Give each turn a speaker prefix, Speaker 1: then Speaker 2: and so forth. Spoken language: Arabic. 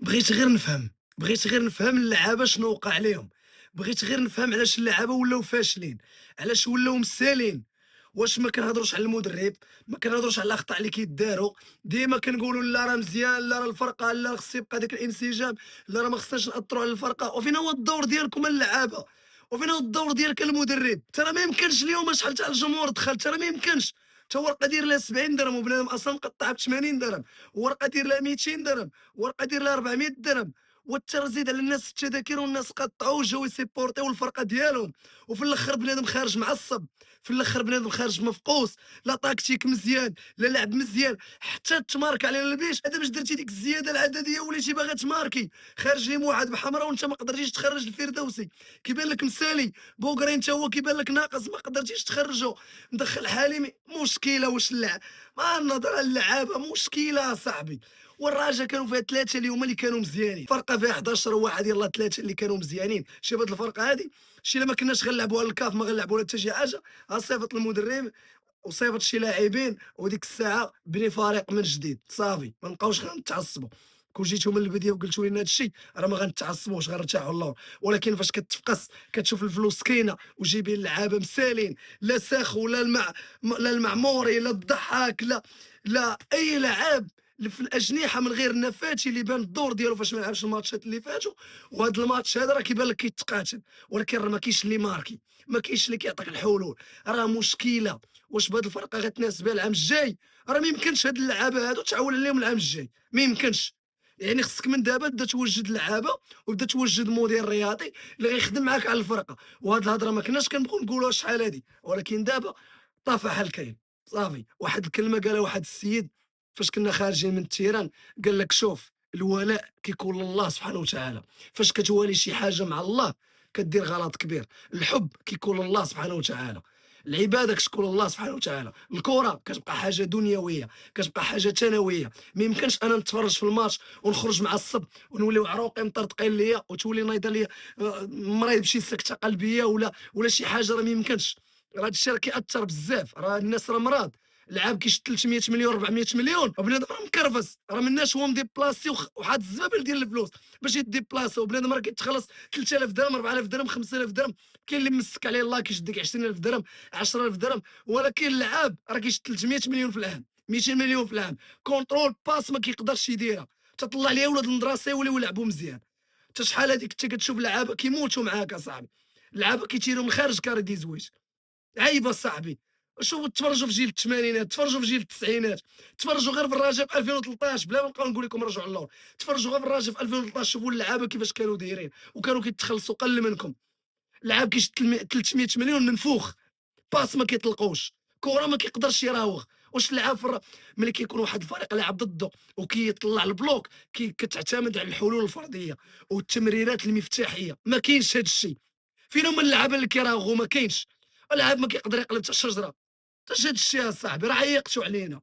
Speaker 1: بغيت غير نفهم، بغيت غير نفهم اللعابة شنو وقع ليهم، بغيت غير نفهم علاش اللعابة ولاو فاشلين، علاش ولاو مسالين، واش ما كنهضروش على المدرب، ما كنهضروش على الأخطاء اللي كيداروا، ديما كنقولوا لا راه مزيان، لا راه الفرقة، لا خص يبقى داك الانسجام، لا راه ما خصناش نأثروا على الفرقة، وفين هو الدور ديالكم اللعابة؟ وفين هو الدور ديالك المدرب؟ أنت راه ما يمكنش اليوم شحال تاع الجمهور دخل، أنت راه ما يمكنش، أنت ورقة داير لها 70 درهم وبنادم أصلًا مقطّعها ب80 درهم، وورقة داير لها 200 درهم. ورقه دير لها 400 درهم والترزيد على الناس في التذاكر والناس قطعوا وجاو يسيبورتيو الفرقه ديالهم وفي الاخر بنادم خارج معصب في الاخر بنادم خارج مفقوس لا طاكتيك مزيان لا لعب مزيان حتى تمارك على البيش هذا باش درتي ديك الزياده العدديه وليتي باغا تماركي خارج لي موعد بحمراء وانت ما قدرتيش تخرج الفردوسي كيبان لك مسالي بوغرين انت هو كيبان لك ناقص ما قدرتيش تخرجه مدخل حليمي مشكله واش اللعب ما النظره على اللعابه مشكله صاحبي والرجا كانوا فيها 3 اللي هما اللي كانوا مزيانين، الفرقة فيها 11 واحد يلاه 3 اللي كانوا مزيانين، شوف هاد الفرقة هادي شي إلا ما كناش غنلعبوها للكاف ما غنلعبوها حتى شي حاجة، غنصيفط المدرب وصيفط شي لاعبين وديك الساعة بني فريق من جديد، صافي ما نبقاوش غنتعصبوا، كون جيتو من البداية وقلتوا لينا هاد الشي راه ما غنتعصبوش غنرتاحوا اللور، ولكن فاش كتفقس كتشوف الفلوس كاينة وجايبين اللعابة مسالين لا ساخو لا لا المعموري لا الضحاك لا أي لعاب في الأجنحة من غير نفاتشي اللي بان الدور ديالو فاش ما لعبش الماتشات اللي فاتوا، وهاد الماتش هذا راه كيبان لك كيتقاتل، ولكن راه ما كاينش اللي ماركي، ما كاينش اللي كيعطيك الحلول، راه مشكلة، واش بهاد الفرقة غتناسبها العام الجاي؟ راه ما يمكنش هاد اللعابة هادو تعول عليهم العام الجاي، ما يمكنش، يعني خصك من دابا تبدا توجد لعابة وتبدا توجد مدير رياضي اللي غيخدم معاك على الفرقة، وهاد الهضرة ما كناش كنبغيو نقولوها شحال هادي، ولكن دابا طفح الكاين، صافي، واحد الكلمة قالها واحد السيد فاش كنا خارجين من التيران قال لك شوف الولاء كيكون لله سبحانه وتعالى فاش كتوالي شي حاجه مع الله كدير غلط كبير الحب كيكون لله سبحانه وتعالى العباده كتكون لله سبحانه وتعالى الكره كتبقى حاجه دنيويه كتبقى حاجه ثانويه ما يمكنش انا نتفرج في الماتش ونخرج معصب ونوليو عروقي مطرطقين ليا وتولي نايضه ليا مريض بشي سكته قلبيه ولا شي حاجه راه ما يمكنش راه هاد الشيء راه كيأثر بزاف راه الناس راه مرض لعاب كيشد 300 مليون 400 مليون وبنادم راه مكرفس راه مناش هو مديبلاسي وحاد الزبابل ديال الفلوس باش يديبلاسي وبنادم راه كيتخلص 3000 درهم 4000 درهم 5000 درهم كاين اللي مسك عليه الله كيشد ديك 20000 درهم 10000 درهم ولكن اللعاب راه كيشد 300 مليون في العام 200 مليون في العام كونترول باس ما كيقدرش يديرها تطلع ليه ولاد المدرسه يوليو يلعبوا مزيان انت شحال هذيك انت كتشوف لعابه كيموتوا معاك اصاحبي لعابه كيتيروا من الخارج كاري دي زويج عيب اصاحبي شوفوا تفرجوا في جيل الثمانينات تفرجوا في جيل التسعينات تفرجوا غير في الرجاء في 2013 بلا ما نبقاو نقول لكم رجعوا اللور تفرجوا غير في الرجاء في 2013 شوفوا اللعابه كيفاش كانوا دايرين وكانوا كيتخلصوا قل منكم لعاب كيشد 300 مليون منفوخ باس ما كيطلقوش كره ما كيقدرش يراوغ واش اللعاب ملي كيكون واحد الفريق لاعب ضده وكيطلع البلوك كتعتمد على الحلول الفرديه والتمريرات المفتاحيه ما كاينش هذا الشيء فين هما اللعابه اللي كيراوغوا ما كاينش اللاعب ما كيقدر يقلب حتى الشجره اش هاد الشيء اصاحبي راه عيقتوا علينا